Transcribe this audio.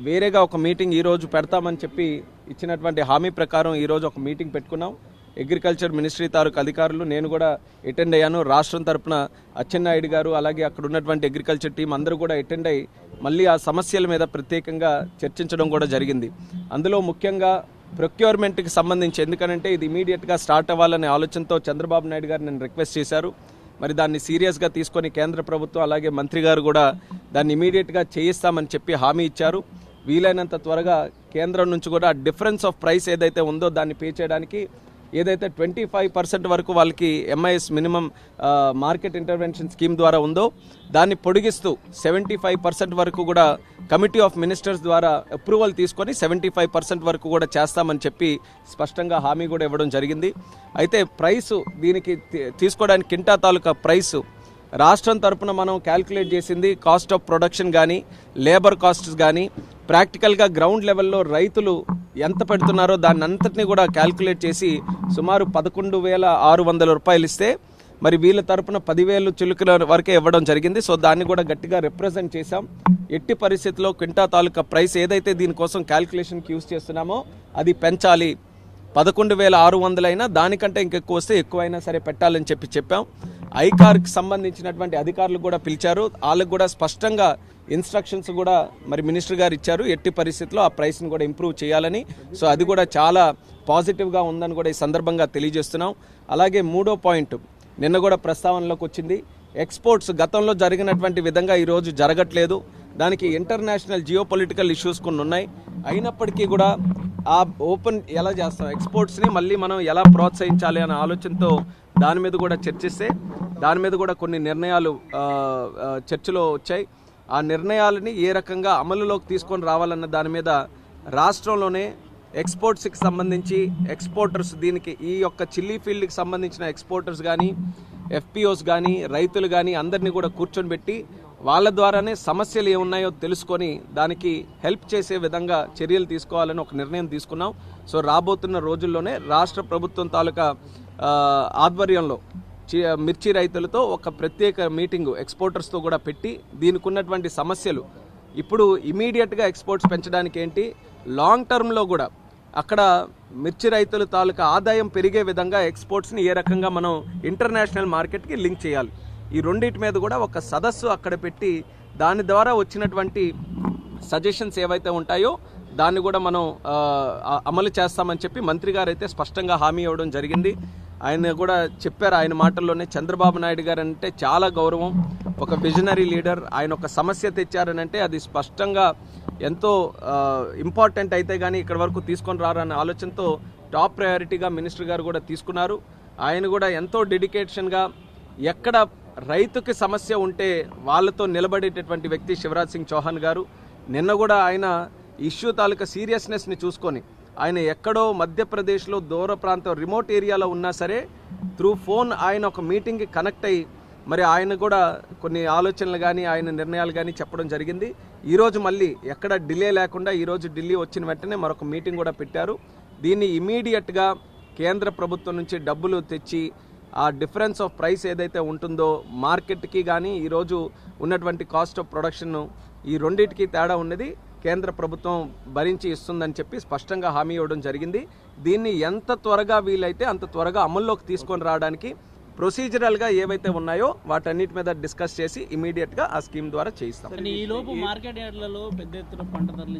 వేరేగా ఒక మీటింగ్ ఈరోజు పెడతామని చెప్పి ఇచ్చినటువంటి హామీ ప్రకారం ఈరోజు ఒక మీటింగ్ పెట్టుకున్నాం. అగ్రికల్చర్ మినిస్ట్రీ తాలూకు అధికారులు నేను కూడా అటెండ్ అయ్యాను. రాష్ట్రం తరపున అచ్చెన్నాయుడు గారు అలాగే అక్కడ ఉన్నటువంటి అగ్రికల్చర్ టీం అందరూ కూడా అటెండ్ అయ్యి మళ్ళీ ఆ సమస్యల మీద ప్రత్యేకంగా చర్చించడం కూడా జరిగింది. అందులో ముఖ్యంగా ప్రొక్యూర్మెంట్కి సంబంధించి, ఎందుకనంటే ఇది ఇమీడియట్గా స్టార్ట్ అవ్వాలనే ఆలోచనతో చంద్రబాబు నాయుడు గారు నేను రిక్వెస్ట్ చేశారు. మరి దాన్ని సీరియస్గా తీసుకొని కేంద్ర ప్రభుత్వం అలాగే మంత్రి గారు కూడా దాన్ని ఇమీడియట్గా చేయిస్తామని చెప్పి హామీ ఇచ్చారు. వీలైనంత త్వరగా కేంద్రం నుంచి కూడా డిఫరెన్స్ ఆఫ్ ప్రైస్ ఏదైతే ఉందో దాన్ని పే చేయడానికి ఏదైతే 25% వరకు వాళ్ళకి MIS minimum market intervention scheme ద్వారా ఉందో దాన్ని పొడిగిస్తూ 75% వరకు కూడా కమిటీ ఆఫ్ మినిస్టర్స్ ద్వారా అప్రూవల్ తీసుకొని 75% వరకు కూడా చేస్తామని చెప్పి స్పష్టంగా హామీ కూడా ఇవ్వడం జరిగింది. అయితే ప్రైసు దీనికి తీసుకోవడానికి కింటా తాలూకా ప్రైసు రాష్ట్రం తరపున మనం క్యాల్కులేట్ చేసింది కాస్ట్ ఆఫ్ ప్రొడక్షన్ కానీ లేబర్ కాస్ట్స్ కానీ ప్రాక్టికల్గా గ్రౌండ్ లెవెల్లో రైతులు ఎంత పెడుతున్నారో దాన్ని అంతటినీ కూడా క్యాల్కులేట్ చేసి సుమారు 11,600 రూపాయలు ఇస్తే మరి వీళ్ళ తరపున 10,000 చిలుకల వరకే ఇవ్వడం జరిగింది. సో దాన్ని కూడా గట్టిగా రిప్రజెంట్ చేశాం. ఎట్టి పరిస్థితుల్లో క్వింటా తాలూకా ప్రైస్ ఏదైతే దీనికోసం క్యాల్కులేషన్కి యూజ్ చేస్తున్నామో అది పెంచాలి. 11,600 అయినా దానికంటే ఇంకెక్కువ వస్తే ఎక్కువైనా సరే పెట్టాలని చెప్పాం. ఐకార్కి సంబంధించినటువంటి అధికారులు కూడా పిలిచారు. వాళ్ళకు కూడా స్పష్టంగా ఇన్స్ట్రక్షన్స్ కూడా మరి మినిస్టర్ గారు ఇచ్చారు. ఎట్టి పరిస్థితుల్లో ఆ ప్రైస్ని కూడా ఇంప్రూవ్ చేయాలని. సో అది కూడా చాలా పాజిటివ్గా ఉందని కూడా ఈ సందర్భంగా తెలియజేస్తున్నాం. అలాగే మూడో పాయింట్ నిన్న కూడా ప్రస్తావనలోకి వచ్చింది. ఎక్స్పోర్ట్స్ గతంలో జరిగినటువంటి విధంగా ఈరోజు జరగట్లేదు. దానికి ఇంటర్నేషనల్ జియోపొలిటికల్ ఇష్యూస్ కొన్ని ఉన్నాయి. అయినప్పటికీ కూడా ఆ ఓపెన్ ఎలా చేస్తాం, ఎక్స్పోర్ట్స్ని మళ్ళీ మనం ఎలా ప్రోత్సహించాలి అనే ఆలోచనతో దాని మీద కూడా చర్చిస్తే దాని మీద కూడా కొన్ని నిర్ణయాలు చర్చలో వచ్చాయి. ఆ నిర్ణయాలని ఏ రకంగా అమలులోకి తీసుకొని రావాలన్న దాని మీద రాష్ట్రంలోనే ఎక్స్పోర్ట్స్కి సంబంధించి ఎక్స్పోర్టర్స్, దీనికి ఈ యొక్క చిల్లీ ఫీల్డ్కి సంబంధించిన ఎక్స్పోర్టర్స్ కానీ ఎఫ్పిఓస్ కానీ రైతులు కానీ అందరినీ కూడా కూర్చొని పెట్టి వాళ్ళ ద్వారానే సమస్యలు ఏమున్నాయో తెలుసుకొని దానికి హెల్ప్ చేసే విధంగా చర్యలు తీసుకోవాలని ఒక నిర్ణయం తీసుకున్నాం. సో రాబోతున్న రోజుల్లోనే రాష్ట్ర ప్రభుత్వం తాలూకా ఆధ్వర్యంలో మిర్చి రైతులతో ఒక ప్రత్యేక మీటింగు ఎక్స్పోర్టర్స్తో కూడా పెట్టి దీనికి ఉన్నటువంటి సమస్యలు ఇప్పుడు ఇమీడియట్గా ఎక్స్పోర్ట్స్ పెంచడానికి ఏంటి, లాంగ్ టర్మ్లో కూడా అక్కడ మిర్చి రైతుల తాలూకా ఆదాయం పెరిగే విధంగా ఎక్స్పోర్ట్స్ని ఏ రకంగా మనం ఇంటర్నేషనల్ మార్కెట్కి లింక్ చేయాలి, ఈ రెండింటి మీద కూడా ఒక సదస్సు అక్కడ పెట్టి దాని ద్వారా వచ్చినటువంటి సజెషన్స్ ఏవైతే ఉంటాయో దాన్ని కూడా మనం అమలు చేస్తామని చెప్పి మంత్రి గారు అయితే స్పష్టంగా హామీ ఇవ్వడం జరిగింది. ఆయన కూడా చెప్పారు ఆయన మాటల్లోనే, చంద్రబాబు నాయుడు గారు అంటే చాలా గౌరవం, ఒక విజనరీ లీడర్. ఆయన ఒక సమస్య తెచ్చారనంటే అది స్పష్టంగా ఎంతో ఇంపార్టెంట్ అయితే కానీ ఇక్కడ వరకు తీసుకొని రారన్న ఆలోచనతో టాప్ ప్రయారిటీగా మినిస్టర్ గారు కూడా తీసుకున్నారు. ఆయన కూడా ఎంతో డెడికేషన్గా ఎక్కడ రైతుకి సమస్య ఉంటే వాళ్ళతో నిలబడేటటువంటి వ్యక్తి శివరాజ్ సింగ్ చౌహాన్ గారు. నిన్న కూడా ఆయన ఇష్యూ తాలూకా సీరియస్నెస్ని చూసుకొని ఆయన ఎక్కడో మధ్యప్రదేశ్లో దూర ప్రాంతం రిమోట్ ఏరియాలో ఉన్నా సరే త్రూ ఫోన్ ఆయన ఒక మీటింగ్కి కనెక్ట్ అయ్యి మరి ఆయన కూడా కొన్ని ఆలోచనలు కానీ ఆయన నిర్ణయాలు కానీ చెప్పడం జరిగింది. ఈరోజు మళ్ళీ ఎక్కడ డిలే లేకుండా ఈరోజు ఢిల్లీ వచ్చిన వెంటనే మరొక మీటింగ్ కూడా పెట్టారు. దీన్ని ఇమీడియట్గా కేంద్ర ప్రభుత్వం నుంచి డబ్బులు తెచ్చి ఆ డిఫరెన్స్ ఆఫ్ ప్రైస్ ఏదైతే ఉంటుందో మార్కెట్కి కానీ ఈరోజు ఉన్నటువంటి కాస్ట్ ఆఫ్ ప్రొడక్షన్ ఈ రెండింటికి తేడా ఉన్నది కేంద్ర ప్రభుత్వం భరించి ఇస్తుందని చెప్పి స్పష్టంగా హామీ ఇవ్వడం జరిగింది. దీన్ని ఎంత త్వరగా వీలైతే అంత త్వరగా అమల్లోకి తీసుకొని రావడానికి ప్రొసీజరల్గా ఏవైతే ఉన్నాయో వాటన్నిటి మీద డిస్కస్ చేసి ఇమీడియట్గా ఆ స్కీమ్ ద్వారా చేయిస్తాం. ఈ లోపు మార్కెట్ యార్డ్లలో పెద్ద ఎత్తున పంట ధరలు